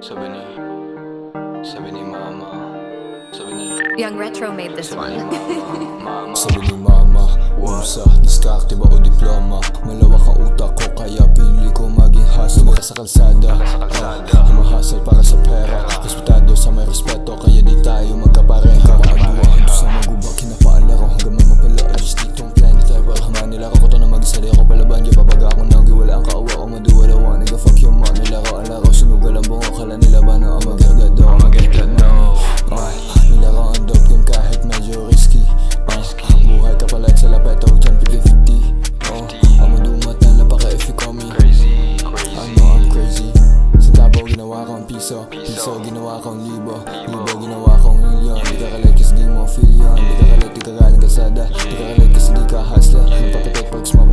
Sabi ni, sabi ni mama, sabi ni Young Retro made this one. mama. Sabi ni mama, usa, diskarte ba o diploma? Malawak ang utak ko kaya pili ko maging hustle. Maka sa kalsada, humahasal para sa pera. Respetado sa may respeto kaya di tayo magkapareha. Paabuhan to sa maguba, kinapaalaro hanggang may mapala. Just ditong planet ever. Manila ko to na mag-isali ako palaban. Di babaga ako nang giwala ang kauwa ko maduwalawa. Nigga fuck yung man, nilaro ang laro. Sunugal ang bungo, kala nila ba na ang magagado? Nilaro ang dope game kahit medyo risky. Buhay ka pala sa lapeto, dyan 50-50. Ang madumat na napaka if you call me Crazy, I know I'm crazy. Sa Davao ginawa kong piso, piso ginawa kong libo, libo ginawa kong milyon. Di ka kalit kasi di mo feel yun. Di ka kalit, di ka galing kalsada. Di ka kalit kasi di ka hustler. Nagpapatek pag smoke